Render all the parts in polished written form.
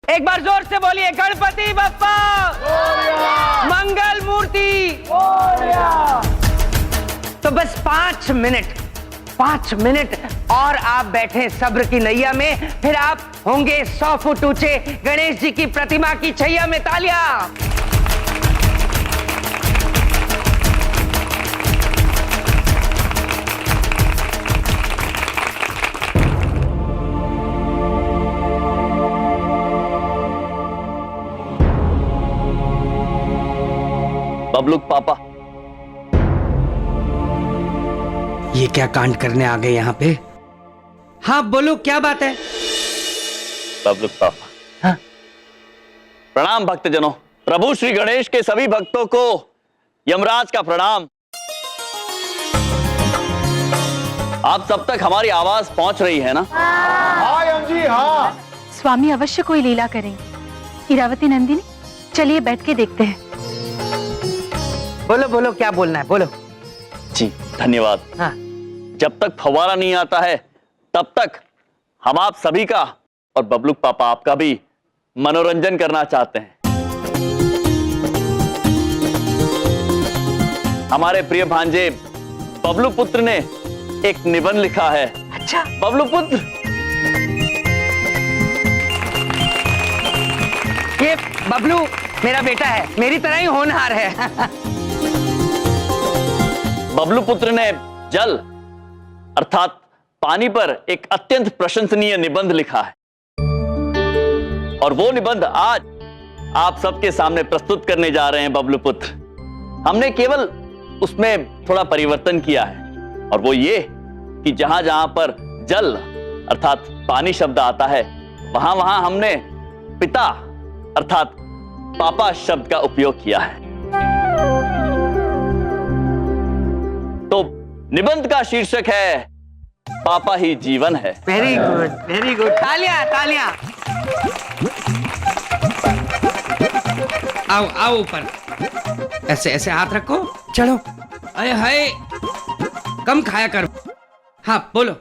एक बार जोर से बोलिए, गणपति बप्पा मंगल मूर्ति। तो बस 5 मिनट और आप बैठे सब्र की नैया में, फिर आप होंगे 100 फुट ऊंचे गणेश जी की प्रतिमा की छैया में। तालियां। बबलू पापा, ये क्या कांड करने आ गए यहाँ पे? हाँ बोलो, क्या बात है? बबलू पापा, हाँ? प्रणाम भक्तजनों। प्रभु श्री गणेश के सभी भक्तों को यमराज का प्रणाम। आप सब तक हमारी आवाज पहुंच रही है ना? हाँ यम जी, हाँ। स्वामी अवश्य कोई लीला करेंगे। इरावती नंदिनी, चलिए बैठ के देखते हैं। बोलो बोलो, क्या बोलना है, बोलो। जी धन्यवाद। हाँ। जब तक फव्वारा नहीं आता है तब तक हम आप सभी का और बबलू पापा आपका भी मनोरंजन करना चाहते हैं। हमारे प्रिय भांजे बबलू पुत्र ने एक निबंध लिखा है। अच्छा। बबलू पुत्र, ये बबलू मेरा बेटा है, मेरी तरह ही होनहार है। बबलू पुत्र ने जल अर्थात पानी पर एक अत्यंत प्रशंसनीय निबंध लिखा है और वो निबंध आज आप सबके सामने प्रस्तुत करने जा रहे हैं। बबलू पुत्र, हमने केवल उसमें थोड़ा परिवर्तन किया है और वो ये कि जहां जहां पर जल अर्थात पानी शब्द आता है, वहां वहां हमने पिता अर्थात पापा शब्द का उपयोग किया है। तो निबंध का शीर्षक है पापा ही जीवन है। Very good, very good. तालियां तालियां। आओ आओ ऊपर, ऐसे ऐसे हाथ रखो, चलो। अरे हाय, कम खाया करो। हाँ बोलो।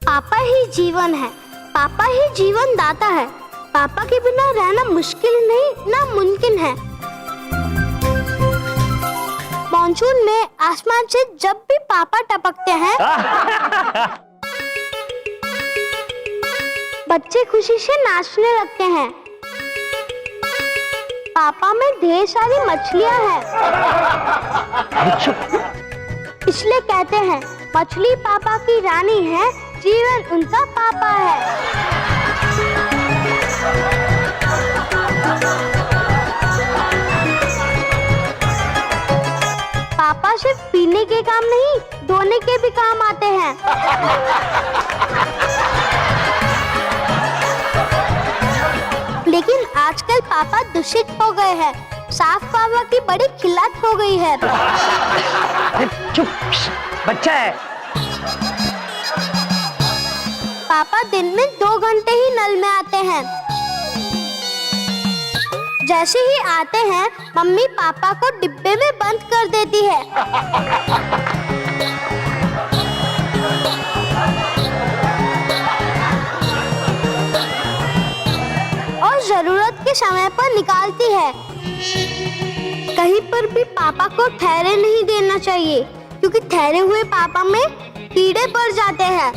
पापा ही जीवन है, पापा ही जीवन दाता है। पापा के बिना रहना मुश्किल नहीं, नामुमकिन है। मॉनसून में आसमान से जब भी पापा टपकते हैं बच्चे खुशी से नाचने लगते हैं। पापा में ढेर सारी मछलियां हैं, इसलिए कहते हैं मछली पापा की रानी है, जीवन उनका पापा है। पापा सिर्फ पीने के काम नहीं, धोने के भी काम आते हैं। लेकिन आजकल पापा दूषित हो गए हैं, साफ पापा की बड़ी खिल्लत हो गई है। चुप, बच्चा है। पापा दिन में 2 घंटे ही नल में आते हैं। जैसे ही आते हैं मम्मी पापा को डिब्बे में बंद कर देती है। और जरूरत के समय पर निकालती है। कहीं पर भी पापा को ठहरे नहीं देना चाहिए, क्योंकि ठहरे हुए पापा में कीड़े पड़ जाते हैं।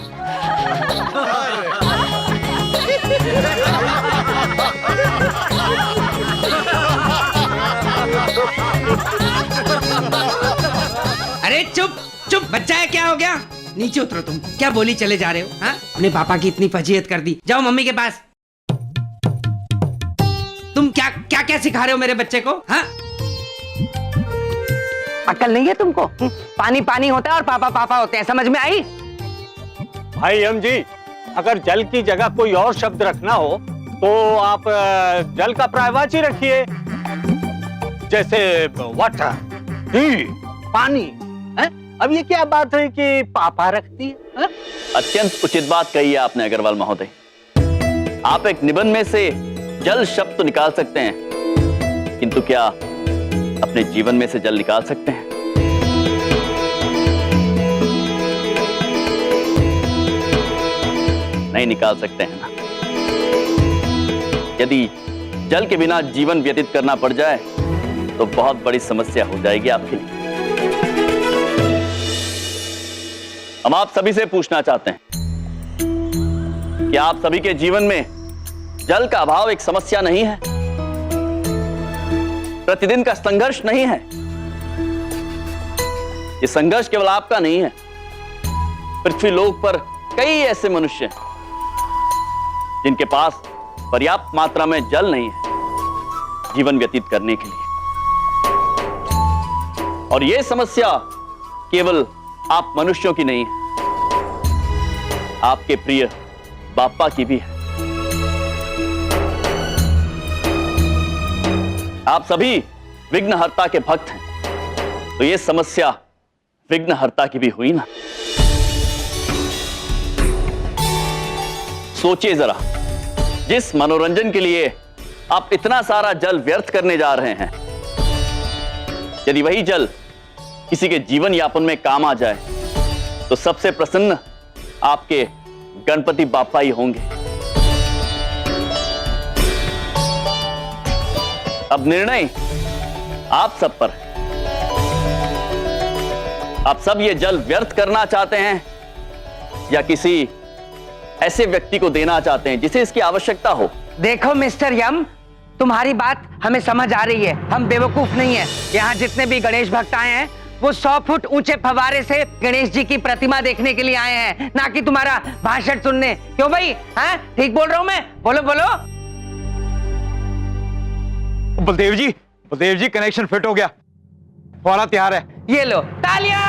अरे चुप चुप, बच्चा है, क्या हो गया? नीचे उतरो तुम, क्या बोली चले जा रहे हो? हाँ, अपने पापा की इतनी फजीहत कर दी, जाओ मम्मी के पास। तुम क्या क्या क्या सिखा रहे हो मेरे बच्चे को? हाँ, अक्ल नहीं है तुमको? पानी पानी होता है और पापा पापा होते हैं, समझ में आई? भाई यम जी, अगर जल की जगह कोई और शब्द रखना हो तो आप जल का पर्यायवाची रखिए, जैसे वाटर, पानी। अब ये क्या बात है कि पापा रखती है? अत्यंत उचित बात कही है आपने अग्रवाल महोदय। आप एक निबंध में से जल शब्द तो निकाल सकते हैं, किंतु क्या अपने जीवन में से जल निकाल सकते हैं? नहीं निकाल सकते हैं ना। यदि जल के बिना जीवन व्यतीत करना पड़ जाए तो बहुत बड़ी समस्या हो जाएगी आपके लिए। हम आप सभी से पूछना चाहते हैं कि आप सभी के जीवन में जल का अभाव एक समस्या नहीं है, प्रतिदिन का संघर्ष नहीं है। ये संघर्ष केवल आपका नहीं है, पृथ्वी लोक पर कई ऐसे मनुष्य हैं जिनके पास पर्याप्त मात्रा में जल नहीं है जीवन व्यतीत करने के लिए। और यह समस्या केवल आप मनुष्यों की नहीं है, आपके प्रिय बाप्पा की भी है। आप सभी विघ्नहर्ता के भक्त हैं, तो यह समस्या विघ्नहर्ता की भी हुई ना। सोचिए जरा, जिस मनोरंजन के लिए आप इतना सारा जल व्यर्थ करने जा रहे हैं, यदि वही जल किसी के जीवन यापन में काम आ जाए तो सबसे प्रसन्न आपके गणपति बाप्पा ही होंगे। अब निर्णय आप सब पर है। आप सब ये जल व्यर्थ करना चाहते हैं या किसी ऐसे व्यक्ति को देना चाहते हैं जिसे इसकी आवश्यकता हो। देखो मिस्टर यम, तुम्हारी बात हमें समझ आ रही है, हम बेवकूफ नहीं है। यहाँ जितने भी गणेश भक्त आए हैं वो 100 फुट ऊंचे फव्वारे से गणेश जी की प्रतिमा देखने के लिए आए हैं, ना कि तुम्हारा भाषण सुनने। क्यों भाई? हैं? ठीक बोल रहा हूं मैं? बोलो बोलो। बलदेव जी कनेक्शन फिट हो गया, फव्वारा तैयार है। ये लो तालियां।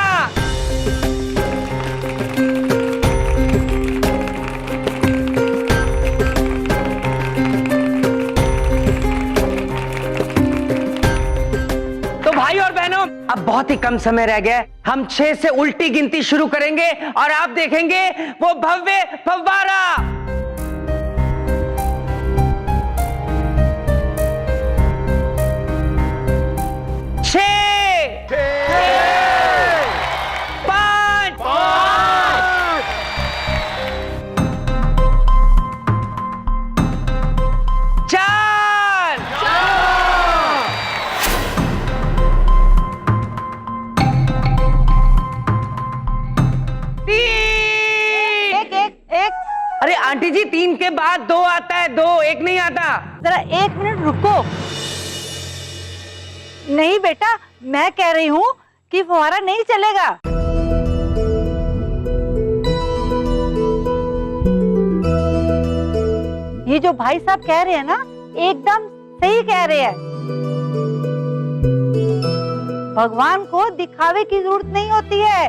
भाई और बहनों, अब बहुत ही कम समय रह गया है। हम 6 से उल्टी गिनती शुरू करेंगे और आप देखेंगे वो भव्य फव्वारा। 6, 5, 4, 1। अरे आंटी जी, 3 के बाद 2 आता है, 2, 1 नहीं आता। जरा 1 मिनट रुको। नहीं बेटा, मैं कह रही हूँ कि फुहारा नहीं चलेगा। ये जो भाई साहब कह रहे हैं ना, एकदम सही कह रहे हैं। भगवान को दिखावे की जरूरत नहीं होती है।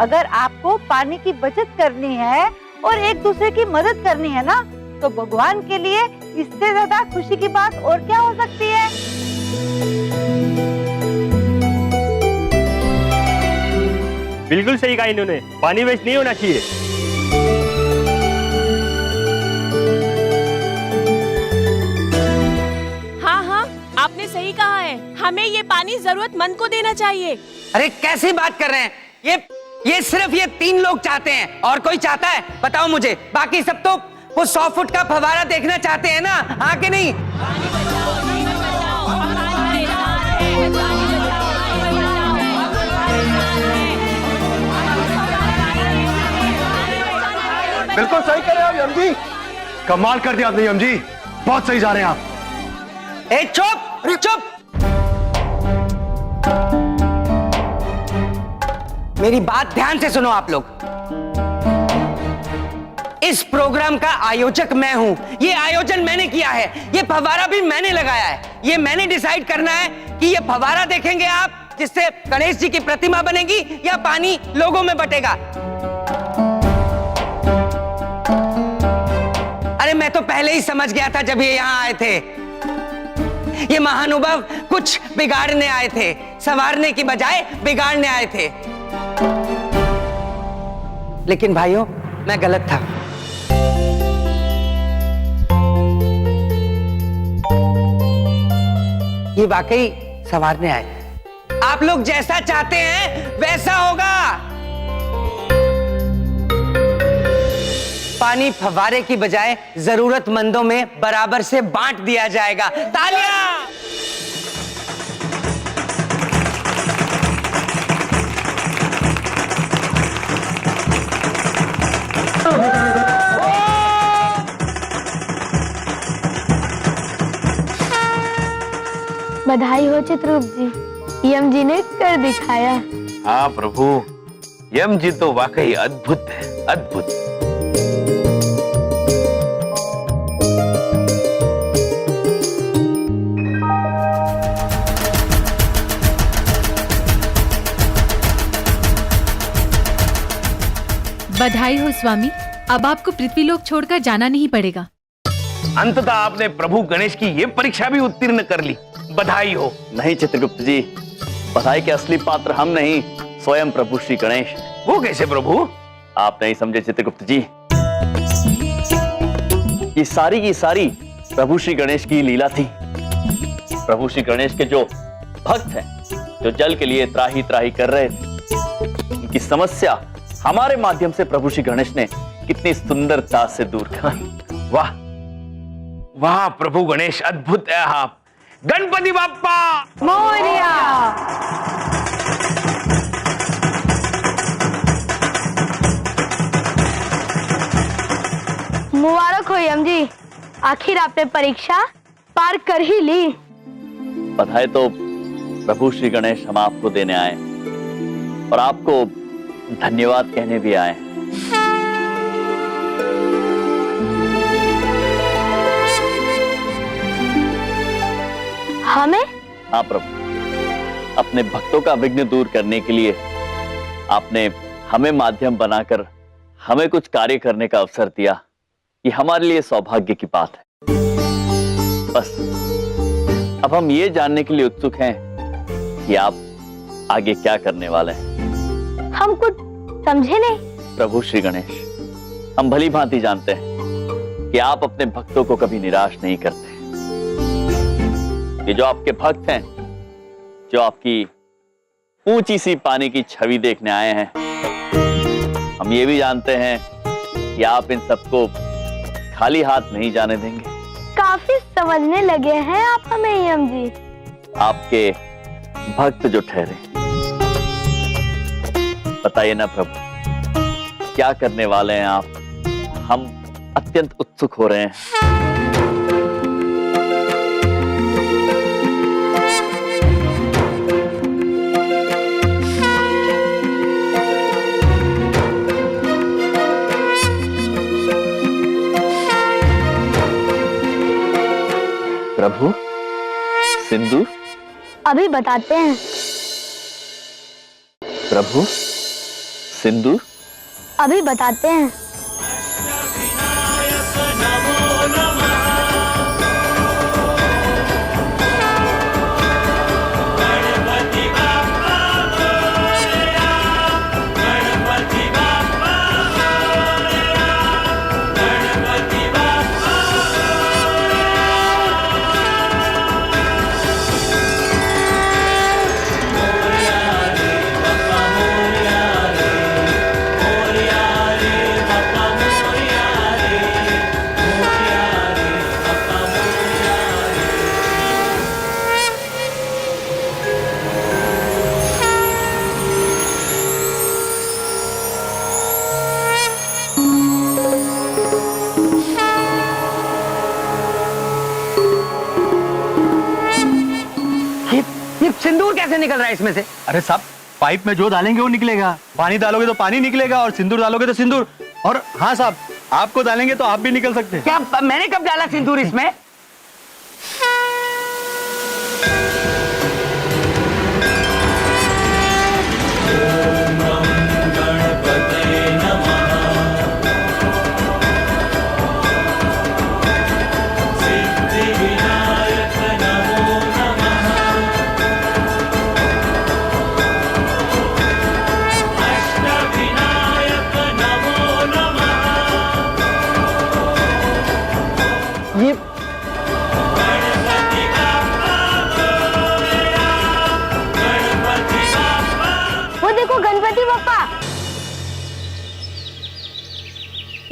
अगर आपको पानी की बचत करनी है और एक दूसरे की मदद करनी है ना, तो भगवान के लिए इससे ज्यादा खुशी की बात और क्या हो सकती है। बिल्कुल सही कहा इन्होंने, पानी वेस्ट नहीं होना चाहिए। हाँ, आपने सही कहा है, हमें ये पानी जरूरतमंद को देना चाहिए। अरे कैसी बात कर रहे हैं? ये सिर्फ ये 3 लोग चाहते हैं, और कोई चाहता है? बताओ मुझे। बाकी सब तो वो 100 फुट का फव्वारा देखना चाहते हैं ना, हाँ कि नहीं? बिल्कुल सही कह रहे हैं आप यम जी, कमाल कर दिया आपने यम जी, बहुत सही जा रहे हैं आप। चुप चुप, मेरी बात ध्यान से सुनो आप लोग। इस प्रोग्राम का आयोजक मैं हूं, ये आयोजन मैंने किया है, ये फव्वारा भी मैंने लगाया है। ये मैंने डिसाइड करना है कि ये फव्वारा देखेंगे आप जिससे गणेश जी की प्रतिमा बनेगी, या पानी लोगों में बटेगा। अरे मैं तो पहले ही समझ गया था जब ये यहां आए थे। ये महानुभाव कुछ बिगाड़ने आए थे, संवारने की बजाय बिगाड़ने आए थे। लेकिन भाइयों, मैं गलत था। ये वाकई संवारने आए। आप लोग जैसा चाहते हैं वैसा होगा। पानी फव्वारे की बजाय जरूरतमंदों में बराबर से बांट दिया जाएगा। तालियां! बधाई हो चित्रगुप्त जी, यम जी ने कर दिखाया। हाँ प्रभु, यम जी तो वाकई अद्भुत है, अद्भुत। बधाई हो स्वामी, अब आपको पृथ्वीलोक छोड़कर जाना नहीं पड़ेगा। अंततः आपने प्रभु गणेश की ये परीक्षा भी उत्तीर्ण कर ली, बधाई हो। नहीं चित्रगुप्त जी, बधाई के असली पात्र हम नहीं, स्वयं प्रभु श्री गणेश। वो कैसे प्रभु? आप नहीं समझे चित्रगुप्त जी, ये सारी की सारी प्रभु श्री गणेश की लीला थी। प्रभु श्री गणेश के जो भक्त हैं, जो जल के लिए त्राही त्राही कर रहे थे, उनकी समस्या हमारे माध्यम से प्रभु श्री गणेश ने कितनी सुंदरता से दूर की। वाह वाह प्रभु गणेश, अद्भुत है आप। गणपति बाप्पा मोरिया। मुबारक हो यम जी, आखिर आपने परीक्षा पार कर ही ली। बधाई तो प्रभु श्री गणेश हम आपको देने आए और आपको धन्यवाद कहने भी आए। हमें? हाँ प्रभु, अपने भक्तों का विघ्न दूर करने के लिए आपने हमें माध्यम बनाकर हमें कुछ कार्य करने का अवसर दिया। ये हमारे लिए सौभाग्य की बात है। बस अब हम ये जानने के लिए उत्सुक हैं कि आप आगे क्या करने वाले हैं। हम कुछ समझे नहीं। प्रभु श्री गणेश, हम भली भांति जानते हैं कि आप अपने भक्तों को कभी निराश नहीं करते। ये जो आपके भक्त हैं, जो आपकी ऊंची सी पानी की छवि देखने आए हैं, हम ये भी जानते हैं कि आप इन सबको खाली हाथ नहीं जाने देंगे। काफी समझने लगे हैं आप हमें यम जी। आपके भक्त जो ठहरे, बताइए ना प्रभु, क्या करने वाले हैं आप? हम अत्यंत उत्सुक हो रहे हैं। प्रभु, सिंदूर? अभी बताते हैं। प्रभु, सिंदूर? अभी बताते हैं। सिंदूर कैसे निकल रहा है इसमें से? अरे साहब, पाइप में जो डालेंगे वो निकलेगा। पानी डालोगे तो पानी निकलेगा और सिंदूर डालोगे तो सिंदूर। और हाँ साहब, आपको डालेंगे तो आप भी निकल सकते हैं। क्या मैंने कब डाला सिंदूर इसमें?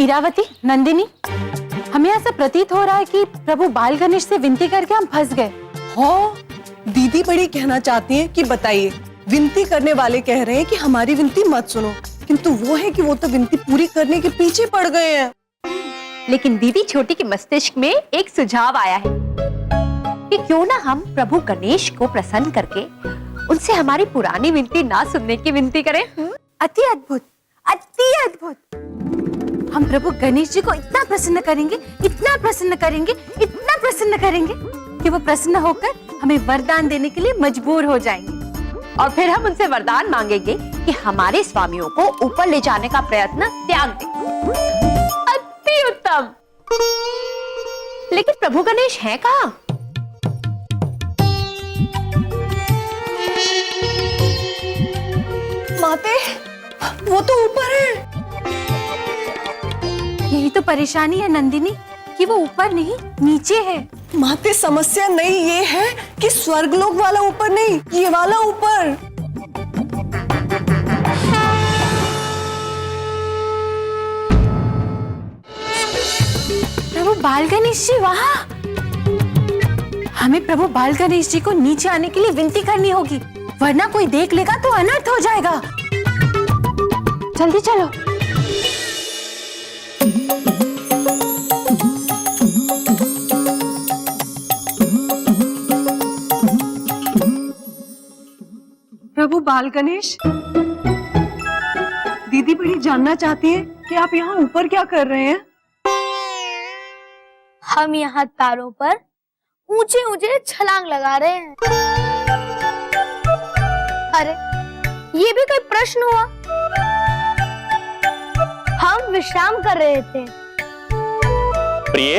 इरावती, नंदिनी, हमें ऐसा प्रतीत हो रहा है कि प्रभु बाल गणेश से विनती करके हम फंस गए। हाँ, दीदी बड़ी कहना चाहती हैं कि बताइए, विनती करने वाले कह रहे हैं कि हमारी विनती मत सुनो, किंतु वो है कि वो तो विनती पूरी करने के पीछे पड़ गए हैं। लेकिन दीदी छोटी के मस्तिष्क में एक सुझाव आया है कि क्यों ना हम प्रभु गणेश को प्रसन्न करके उनसे हमारी पुरानी विनती ना सुनने की विनती करें। अति अद्भुत, अति अद्भुत। हम प्रभु गणेश जी को इतना प्रसन्न करेंगे, इतना प्रसन्न करेंगे, इतना प्रसन्न करेंगे कि वो प्रसन्न होकर हमें वरदान देने के लिए मजबूर हो जाएंगे। और फिर हम उनसे वरदान मांगेंगे कि हमारे स्वामियों को ऊपर ले जाने का प्रयत्न त्याग दें। अति उत्तम। लेकिन प्रभु गणेश हैं कहाँ? माते, वो तो ऊपर है। यही तो परेशानी है नंदिनी कि वो ऊपर नहीं नीचे है। माते, समस्या नहीं ये है कि स्वर्गलोक वाला ऊपर नहीं, ये वाला ऊपर। प्रभु बाल गणेश जी वहाँ। हमें प्रभु बाल गणेश जी को नीचे आने के लिए विनती करनी होगी, वरना कोई देख लेगा तो अनर्थ हो जाएगा। जल्दी चलो। प्रभु बाल गणेश, दीदी बड़ी जानना चाहती है कि आप यहाँ ऊपर क्या कर रहे हैं? हम यहाँ तारों पर ऊंचे ऊंचे छलांग लगा रहे हैं। अरे, ये भी कोई प्रश्न हुआ? हम विश्राम कर रहे थे। प्रिय,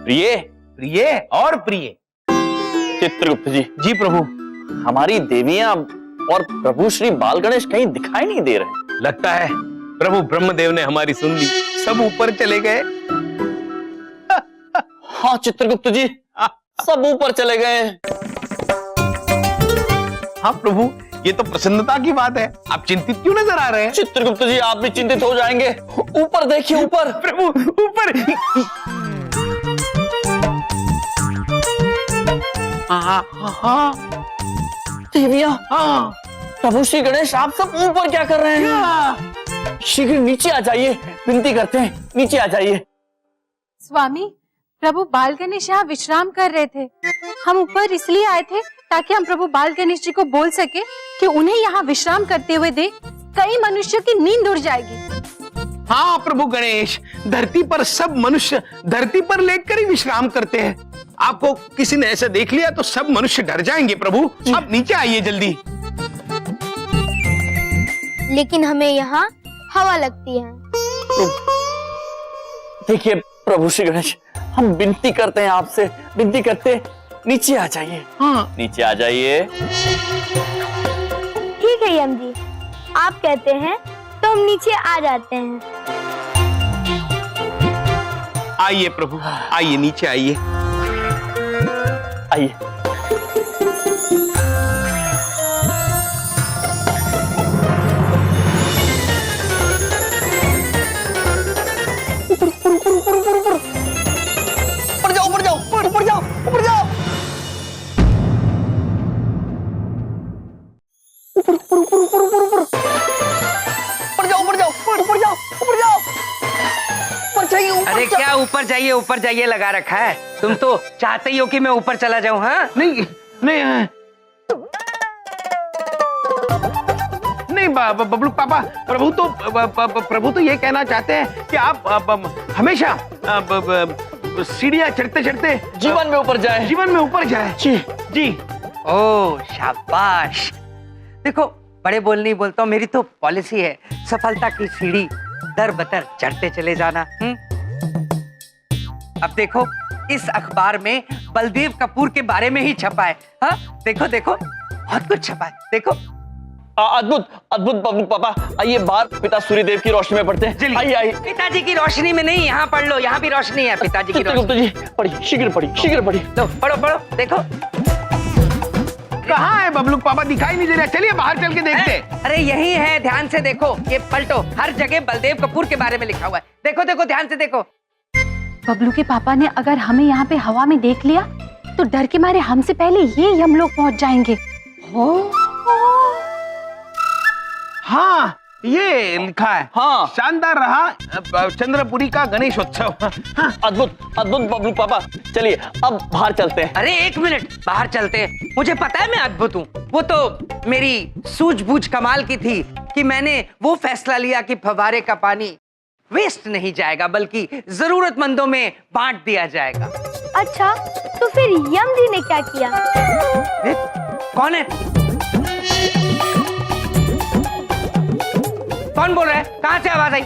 प्रिय, प्रिय और प्रिय। चित्रगुप्त जी। जी प्रभु। हमारी देवियां और प्रभु श्री बाल गणेश कहीं दिखाई नहीं दे रहे। लगता है प्रभु ब्रह्मदेव ने हमारी सुन ली, सब ऊपर चले गए। हाँ चित्रगुप्त जी, सब ऊपर चले गए। हाँ प्रभु, ये तो प्रसन्नता की बात है। आप चिंतित क्यों नजर आ रहे हैं? चित्रगुप्त जी, आप भी चिंतित हो जाएंगे। ऊपर देखिए, ऊपर। प्रभु ऊपर। देविया, हाँ, प्रभु श्री गणेश, आप सब ऊपर क्या कर रहे हैं? शीघ्र नीचे आ जाइए, विनती करते हैं, नीचे आ जाइए। स्वामी, प्रभु बाल गणेश यहाँ विश्राम कर रहे थे। हम ऊपर इसलिए आए थे ताकि हम प्रभु बाल गणेश जी को बोल सके कि उन्हें यहाँ विश्राम करते हुए देख कई मनुष्यों की नींद उड़ जाएगी। हाँ प्रभु गणेश, धरती पर सब मनुष्य धरती पर लेटकर ही विश्राम करते हैं। आपको किसी ने ऐसा देख लिया तो सब मनुष्य डर जाएंगे। प्रभु, आप नीचे आइए जल्दी। लेकिन हमें यहाँ हवा लगती है। देखिए प्रभु श्री गणेश, हम विनती करते हैं आपसे, विनती करते, नीचे आ जाइए। हाँ, नीचे आ जाइए। ठीक है यम जी, आप कहते हैं तो हम नीचे आ जाते हैं। आइए प्रभु, आइए नीचे आइए। आइए। ऊपर जाओ, ऊपर जाओ, ऊपर जाओ, ऊपर जाओ। ऊपर ऊपर ऊपर ऊपर ऊपर ऊपर ऊपर जाओ, ऊपर जाओ, ऊपर जाओ, ऊपर जाओ, ऊपर जाइए, ऊपर। अरे क्या ऊपर जाइए लगा रखा है? तुम तो चाहते ही हो कि मैं ऊपर चला जाऊं। हाँ, नहीं नहीं नहीं बबलू पापा, प्रभु तो ये कहना चाहते हैं कि आप हमेशा सीढ़ियां चढ़ते चढ़ते जीवन में ऊपर जाए, जीवन में ऊपर जाए। जी जी। ओ शाबाश। देखो, बड़े बोल नहीं बोलता हूँ, मेरी तो पॉलिसी है सफलता की सीढ़ी दर बदर चढ़ते चले जाना। अब देखो, इस अखबार में बलदेव कपूर के बारे में ही छपा है। हाँ, देखो देखो, बहुत कुछ छपा है, देखो। अद्भुत अद्भुत बबलू पापा, आइए बाहर पिता सूर्यदेव की रोशनी में पढ़ते हैं। आइए आइए। पिताजी की रोशनी में नहीं, यहाँ पढ़ लो, यहाँ भी रोशनी है। पिताजी की रोशनी। जी, पढ़िए, शीघ्र पढ़िए, शीघ्र पढ़िए। लो, पढ़ो पढ़ो, देखो। कहाँ है बबलू पापा? दिखाई नहीं दे रहा। चलिए बाहर चल के देखते हैं। अरे यही है, ध्यान से देखो, ये पलटो, हर जगह बलदेव कपूर के बारे में लिखा हुआ है। देखो देखो, ध्यान से देखो। बबलू के पापा ने अगर हमें यहाँ पे हवा में देख लिया तो डर के मारे हमसे पहले ये यम लोग पहुंच जाएंगे। हाँ, ये लिखा है। हाँ। शानदार रहा चंद्रपुरी का गणेशोत्सव। हाँ। अद्भुत अद्भुत बबलू पापा, चलिए अब बाहर चलते हैं। अरे एक मिनट, बाहर चलते हैं। मुझे पता है मैं अद्भुत हूँ। वो तो मेरी सूझबूझ कमाल की थी कि मैंने वो फैसला लिया कि फव्वारे का पानी वेस्ट नहीं जाएगा बल्कि जरूरतमंदों में बांट दिया जाएगा। अच्छा, तो फिर यम जी ने क्या किया? कौन है? कौन बोल रहा है? कहां से आवाज आई?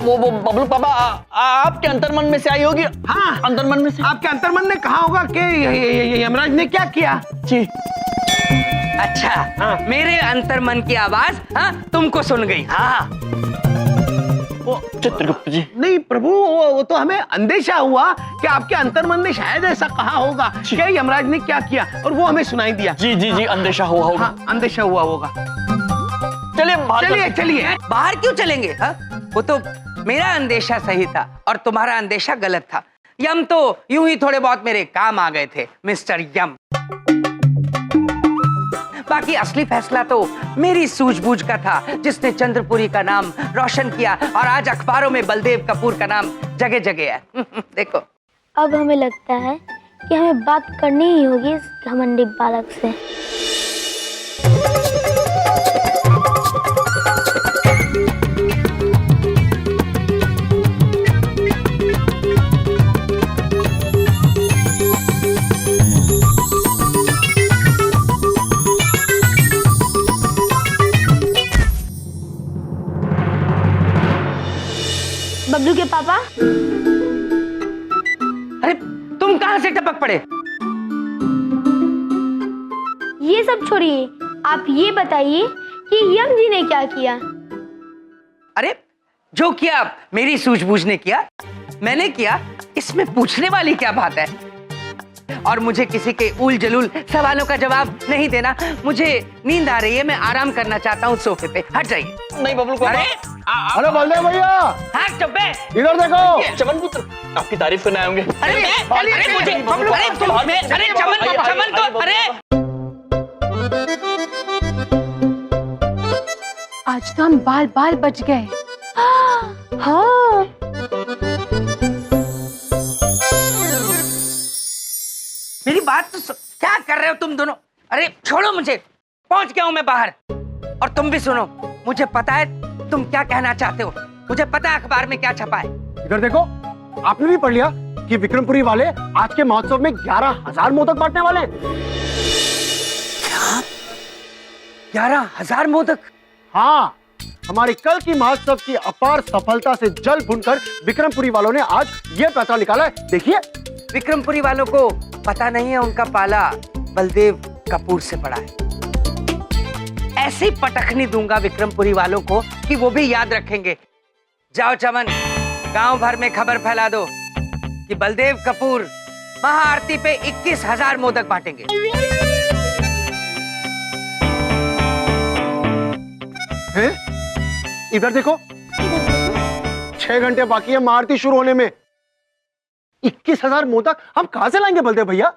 वो बबलू पापा, आपके अंतर्मन में से आई होगी। हाँ, अंतर्मन में से। आपके अंतर्मन ने कहा होगा कि यमराज ने क्या किया। जी। अच्छा, हाँ। मेरे अंतर्मन की आवाज तुमको सुन गई। हाँ। चित्रगुप्त जी। नहीं प्रभु, वो तो हमें अंदेशा हुआ कि आपके अंतर्मन ने शायद ऐसा कहा होगा कि यमराज ने क्या किया, और वो हमें सुनाई दिया। जी जी जी, अंदेशा हुआ होगा। हाँ, अंदेशा हुआ होगा। चलिए बाहर चलिए चलिए। बाहर क्यों चलेंगे? वो तो मेरा अंदेशा सही था और तुम्हारा अंदेशा गलत था। यम तो यूं ही थोड़े बहुत मेरे काम आ गए थे, मिस्टर यम। बाकी असली फैसला तो मेरी सूझबूझ का था, जिसने चंद्रपुरी का नाम रोशन किया और आज अखबारों में बलदेव कपूर का नाम जगह जगह है। देखो, अब हमें लगता है कि हमें बात करनी ही होगी इस घमंडी बालक से। बबलू के पापा, अरे तुम कहां से टपक पड़े? ये सब छोड़िए, आप ये बताइए कि यम जी ने क्या किया? अरे जो किया मेरी सूझबूझ ने किया, मैंने किया, इसमें पूछने वाली क्या बात है? और मुझे किसी के उल जलूल सवालों का जवाब नहीं देना। मुझे नींद आ रही है, मैं आराम करना चाहता हूँ सोफे पे। हट जाइए। नहीं बबलू पापा। अरे बलदेव भैया, हाँ चुप है। इधर देखो। चमन पुत्र, आपकी तारीफ करने आए होंगे। अरे मुझे बबलू, अरे तुम, अरे चमन को, अरे आज तो हम बाल बाल बच गए। हाँ, मेरी बात तो क्या कर रहे हो तुम दोनों? अरे छोड़ो मुझे, पहुंच गया हूं मैं बाहर। और तुम भी सुनो, मुझे पता है तुम क्या कहना चाहते हो। मुझे पता है अखबार में क्या छपा है। इधर देखो, आपने भी पढ़ लिया कि विक्रमपुरी वाले आज के महोत्सव में 11,000 मोदक बांटने वाले हैं। 11,000 मोदक? हाँ, हमारी कल की महोत्सव की अपार सफलता से जल भुनकर विक्रमपुरी वालों ने आज ये पैसा निकाला है। देखिए, विक्रमपुरी वालों को पता नहीं है उनका पाला बलदेव कपूर से पड़ा है। ऐसी पटखनी दूंगा विक्रमपुरी वालों को कि वो भी याद रखेंगे। जाओ चमन, गांव भर में खबर फैला दो कि बलदेव कपूर महाआरती पे 21,000 मोदक बांटेंगे। हैं? इधर देखो, 6 घंटे बाकी है महाआरती शुरू होने में। 21,000 मोदक हम कहां से लाएंगे बलदेव भैया?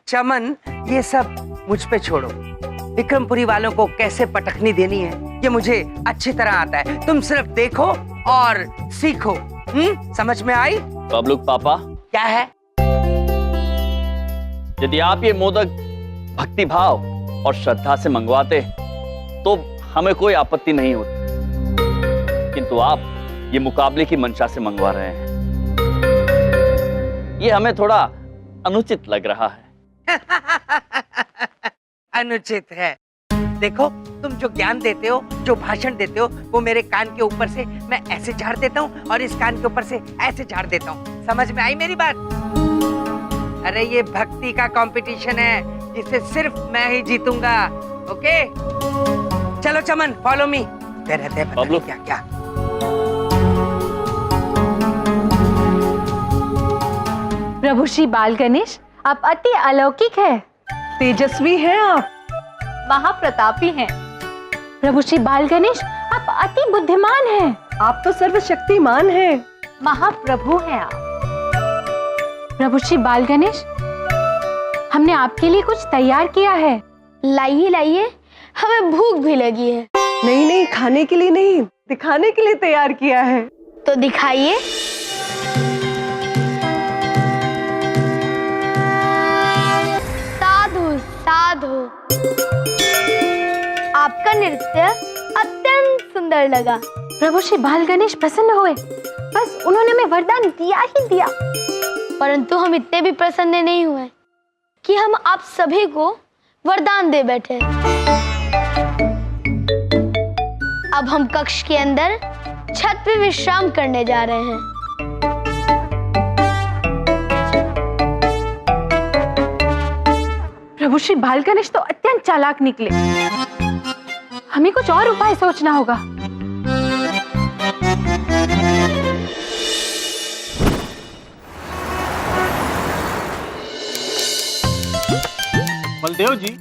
चमन, ये सब मुझ पे छोड़ो। विक्रमपुरी वालों को कैसे पटखनी देनी है ये मुझे अच्छी तरह आता है। तुम सिर्फ देखो और सीखो। समझ में आई? बबलू पापा, क्या है? यदि आप ये मोदक भक्ति भाव और श्रद्धा से मंगवाते तो हमें कोई आपत्ति नहीं होती, किंतु आप ये मुकाबले की मंशा से मंगवा रहे हैं। ये हमें थोड़ा अनुचित लग रहा है। अनुचित है? देखो, तुम जो ज्ञान देते हो, जो भाषण देते हो, वो मेरे कान के ऊपर से मैं ऐसे झाड़ देता हूँ और इस कान के ऊपर से ऐसे झाड़ देता हूँ। समझ में आई मेरी बात? अरे ये भक्ति का कंपटीशन है जिसे सिर्फ मैं ही जीतूंगा। ओके, चलो चमन, फॉलो मी। रहते हैं पता नहीं क्या क्या। प्रभु श्री बाल गणेश, आप अति अलौकिक है। तेजस्वी हैं आप। महाप्रतापी हैं। प्रभु श्री बाल गणेश, आप अति बुद्धिमान हैं। आप तो सर्वशक्तिमान हैं। महाप्रभु हैं आप। प्रभु श्री बाल गणेश, हमने आपके लिए कुछ तैयार किया है। लाइए लाइए, हमें भूख भी लगी है। नहीं नहीं, खाने के लिए नहीं, दिखाने के लिए तैयार किया है। तो दिखाइए। साधु साधु, आपका नृत्य अत्यंत सुंदर लगा। प्रभु श्री बाल गणेश प्रसन्न हुए, बस उन्होंने हमें वरदान दिया ही दिया। परंतु हम इतने भी प्रसन्न नहीं हुए कि हम आप सभी को वरदान दे बैठे। अब हम कक्ष के अंदर छत पे विश्राम करने जा रहे हैं। प्रभु श्री बाल गणेश तो अत्यंत चालाक निकले। हमें कुछ और उपाय सोचना होगा। बलदेव जी,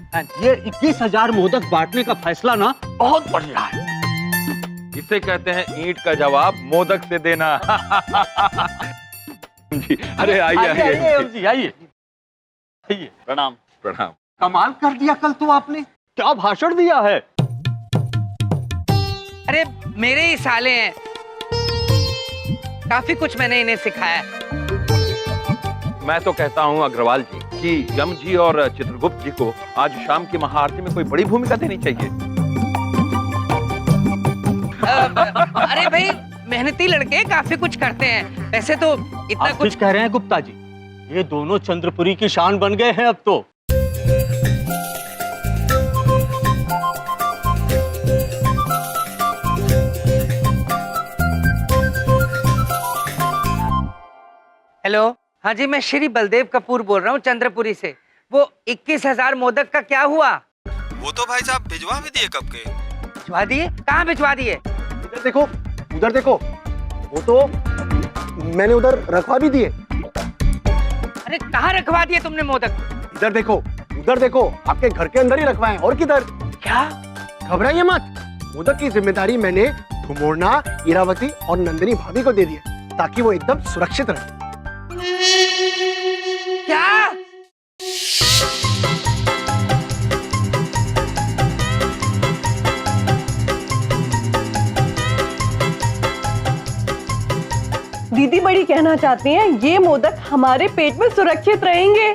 ये 21,000 मोदक बांटने का फैसला ना बहुत बढ़िया है। इसे कहते हैं ईंट का जवाब मोदक से देना। जी, अरे आइए आइए जी, आइए। प्रणाम। प्रणाम। कमाल कर दिया कल तो आपने, क्या भाषण दिया है। अरे मेरे ही साले हैं, काफी कुछ मैंने इन्हें सिखाया है। मैं तो कहता हूँ अग्रवाल जी कि यम जी और चित्रगुप्त जी को आज शाम की महाआरती में कोई बड़ी भूमिका देनी चाहिए। अरे भाई, मेहनती लड़के काफी कुछ करते हैं। वैसे तो इतना आप कुछ कह रहे हैं गुप्ता जी, ये दोनों चंद्रपुरी की शान बन गए हैं अब तो। हेलो, हाँ जी, मैं श्री बलदेव कपूर बोल रहा हूँ चंद्रपुरी से। वो 21,000 मोदक का क्या हुआ? वो तो भाई साहब भिजवा भी दिए कब के। भिजवा दिए? कहाँ भिजवा दिए? इधर देखो, उधर देखो, वो तो मैंने उधर रखवा भी दिए। अरे कहाँ रखवा दिए तुमने मोदक? इधर देखो, उधर देखो, आपके घर के अंदर ही रखवाए। और किधर? क्या? घबराइए मत, मोदक की जिम्मेदारी मैंने धुमोड़ना, इरावती और नंदिनी भाभी को दे दी है, ताकि वो एकदम सुरक्षित रहे। क्या? दीदी बड़ी कहना चाहती हैं, ये मोदक हमारे पेट में सुरक्षित रहेंगे।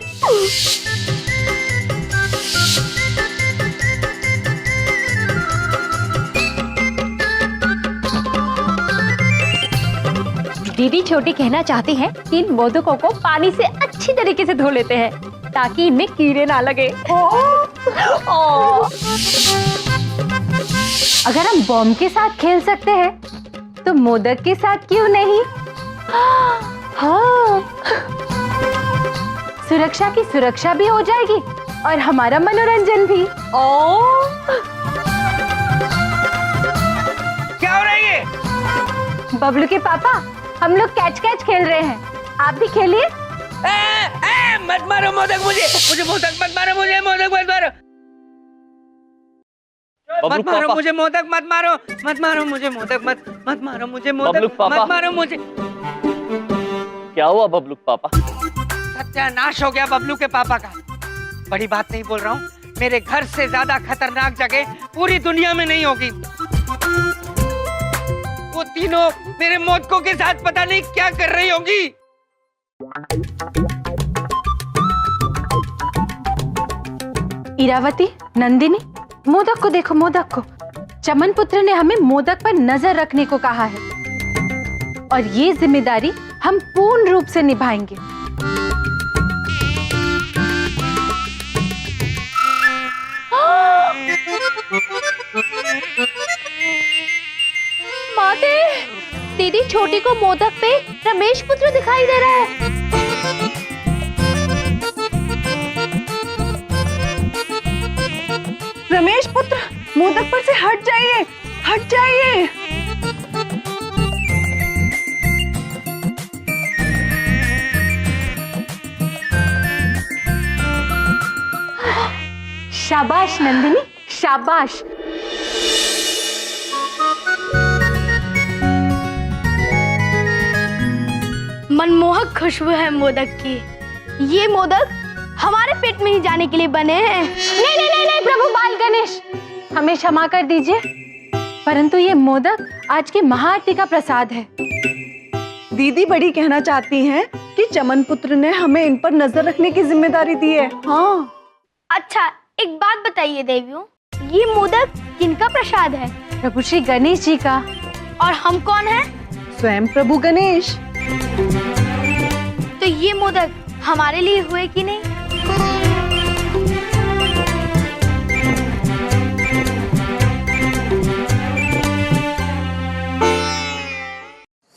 दीदी छोटी कहना चाहती है कि इन मोदकों को पानी से अच्छी तरीके से धो लेते हैं ताकि इनमें कीड़े ना लगे। अगर हम बॉम्ब के साथ खेल सकते हैं तो मोदक के साथ क्यों नहीं? हाँ, सुरक्षा की सुरक्षा भी हो जाएगी और हमारा मनोरंजन भी। क्या हो रहा है ये? बबलू के पापा, हम लोग कैच कैच खेल रहे हैं, आप भी खेलिए। मत मारो मोदक मुझे मोदक मत मारो, मुझे मोदक मत मारो, मत मारो मुझे मोदक, मत मारो, मत मारो मुझे मोदक, मत मारो मुझे मोदक, मत मारो मुझे। क्या हुआ बबलू पापा? सत्यानाश हो गया बबलू के पापा का। बड़ी बात नहीं बोल रहा हूँ, मेरे घर से ज्यादा खतरनाक जगह पूरी दुनिया में नहीं होगी। वो तीनों मेरे मोदकों के साथ पता नहीं क्या कर रही होगी। इरावती, नंदिनी, मोदक को देखो, मोदक को। चमन पुत्र ने हमें मोदक पर नजर रखने को कहा है और ये जिम्मेदारी हम पूर्ण रूप से निभाएंगे। माते, दीदी छोटी को मोदक पे रमेश पुत्र दिखाई दे रहा है। रमेश पुत्र, मोदक पर से हट जाइए, हट जाइए। शाबाश नंदिनी, शाबाश। मनमोहक खुशबू है मोदक की। ये मोदक हमारे पेट में ही जाने के लिए बने हैं। नहीं नहीं नहीं नहीं प्रभु बाल गणेश, हमें क्षमा कर दीजिए, परंतु ये मोदक आज की महाआरती का प्रसाद है। दीदी बड़ी कहना चाहती हैं कि चमन पुत्र ने हमें इन पर नजर रखने की जिम्मेदारी दी है। हाँ। अच्छा, एक बात बताइए देवियों, ये मोदक किनका प्रसाद है? प्रभु श्री गणेश जी का। और हम कौन हैं? स्वयं प्रभु गणेश। तो ये मोदक हमारे लिए हुए कि नहीं?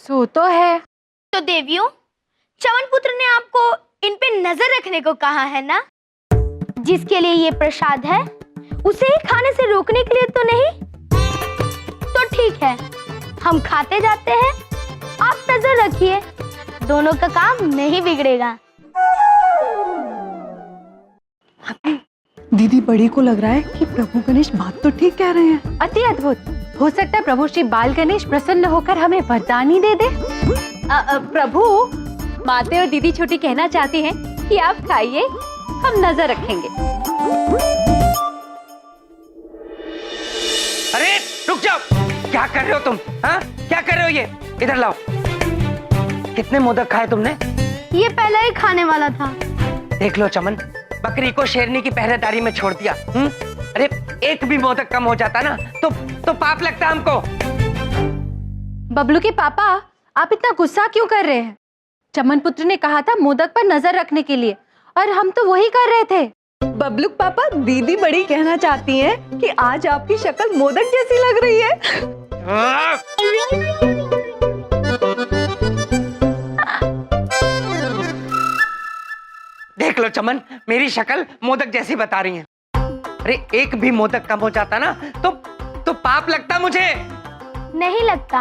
सो तो है। तो देवियों, चमन पुत्र ने आपको इन पे नजर रखने को कहा है ना? जिसके लिए ये प्रसाद है उसे ही खाने से रोकने के लिए तो नहीं? तो ठीक है, हम खाते जाते हैं, आप नजर रखिए, दोनों का काम नहीं बिगड़ेगा। दीदी बड़ी को लग रहा है कि प्रभु गणेश बात तो ठीक कह रहे हैं। अति अद्भुत। हो सकता है प्रभु श्री बाल गणेश प्रसन्न होकर हमें वरदान ही दे दे। प्रभु, माते और दीदी छोटी कहना चाहती हैं कि आप खाइए, हम नजर रखेंगे। अरे रुक जाओ, क्या कर रहे हो तुम? हाँ, क्या कर रहे हो? ये इधर लाओ। कितने मोदक खाए तुमने? ये पहले ही खाने वाला था। देख लो चमन, बकरी को शेरनी की पहरेदारी में छोड़ दिया। अरे एक भी मोदक कम हो जाता ना तो पाप लगता हमको। बबलू के पापा, आप इतना गुस्सा क्यों कर रहे हैं? चमन पुत्र ने कहा था मोदक पर नजर रखने के लिए, और हम तो वही कर रहे थे। बबलू पापा, दीदी बड़ी कहना चाहती हैं कि आज आपकी शक्ल मोदक जैसी लग रही है। देख लो चमन, मेरी शक्ल मोदक जैसी बता रही है। अरे एक भी मोदक कम हो जाता ना तो पाप लगता मुझे। नहीं लगता,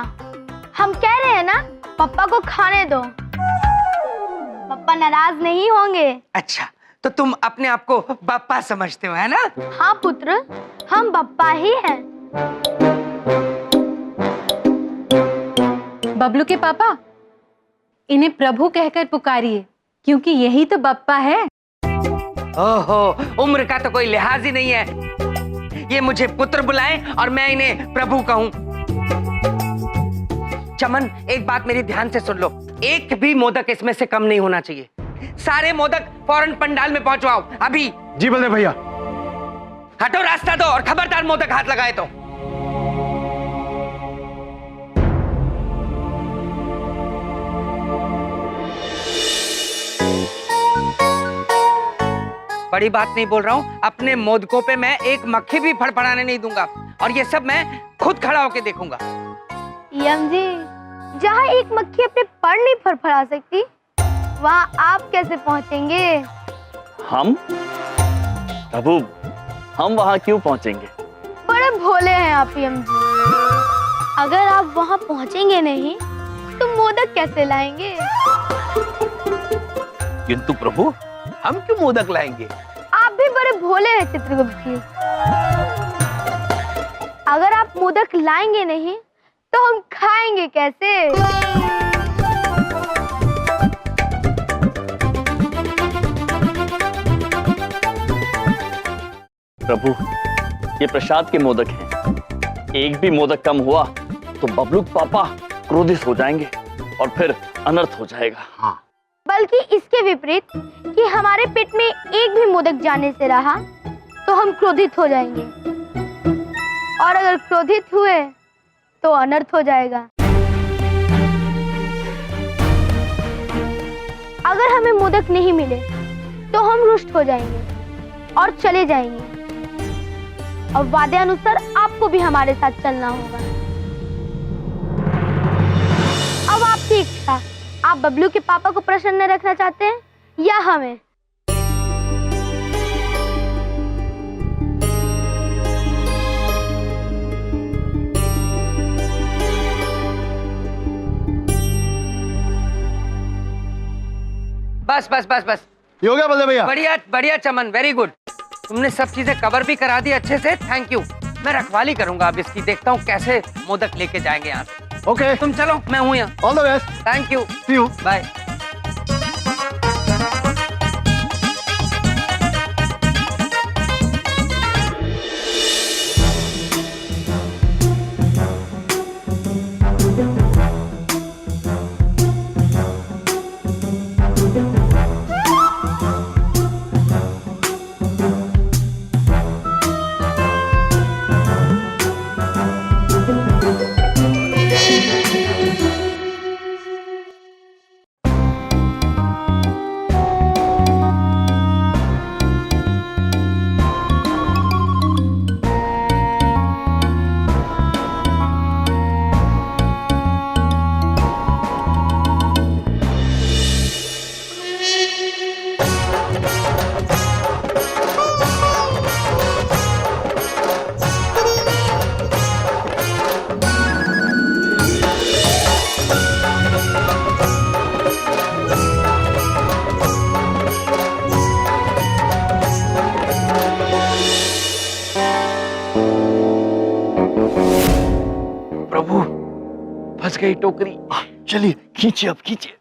हम कह रहे हैं ना, पापा को खाने दो, पापा नाराज नहीं होंगे। अच्छा, तो तुम अपने आप को बप्पा समझते हो, है ना? हाँ पुत्र, हम बप्पा ही हैं। बबलू के पापा, इन्हें प्रभु कहकर पुकारिए, क्योंकि यही तो बप्पा है। ओहो, उम्र का तो कोई लिहाज ही नहीं है। ये मुझे पुत्र बुलाएं और मैं इन्हें प्रभु कहूं। चमन, एक बात मेरी ध्यान से सुन लो, एक भी मोदक इसमें से कम नहीं होना चाहिए। सारे मोदक फौरन पंडाल में पहुंचवाओ, अभी। जी बलदेव भैया। हटो, रास्ता दो, और खबरदार मोदक हाथ लगाए तो। बड़ी बात नहीं बोल रहा हूँ, अपने मोदकों पे मैं एक मक्खी भी फड़फड़ाने नहीं दूंगा, और ये सब मैं खुद खड़ा होके देखूंगा। यम जी, जहाँ एक मक्खी अपने पर नहीं फड़फड़ा सकती, वहाँ आप कैसे पहुँचेंगे? हम? प्रभु, हम वहाँ क्यों पहुँचेंगे? बड़े भोले हैं आप यम जी। अगर आप वहाँ पहुँचेंगे नहीं तो मोदक कैसे लाएंगे? किंतु प्रभु, हम क्यों मोदक लाएंगे? आप भी बड़े भोले हैं चित्रगुप्त जी। अगर आप मोदक लाएंगे नहीं तो हम खाएंगे कैसे? प्रभु, ये प्रसाद के मोदक हैं। एक भी मोदक कम हुआ तो बबलू पापा क्रोधित हो जाएंगे और फिर अनर्थ हो जाएगा। हाँ। बल्कि इसके विपरीत कि हमारे पेट में एक भी मोदक जाने से रहा तो हम क्रोधित हो जाएंगे, और अगर क्रोधित हुए तो अनर्थ हो जाएगा। अगर हमें मोदक नहीं मिले तो हम रुष्ट हो जाएंगे और चले जाएंगे, और वादे अनुसार आपको भी हमारे साथ चलना होगा। अब आपकी इच्छा, आप बबलू के पापा को प्रसन्न रखना चाहते हैं या हमें? बस बस बस बस, ये हो गया बलदेव भैया? बढ़िया बढ़िया चमन, वेरी गुड। तुमने सब चीजें कवर भी करा दी अच्छे से, थैंक यू। मैं रखवाली करूंगा अब इसकी, देखता हूँ कैसे मोदक लेके जाएंगे यहाँ से। ओके, तुम चलो, मैं हूँ यहाँ। All the best. Thank you, see you, bye. प्रभु फंस गई टोकरी। चलिए खींचिए, अब खींचिए।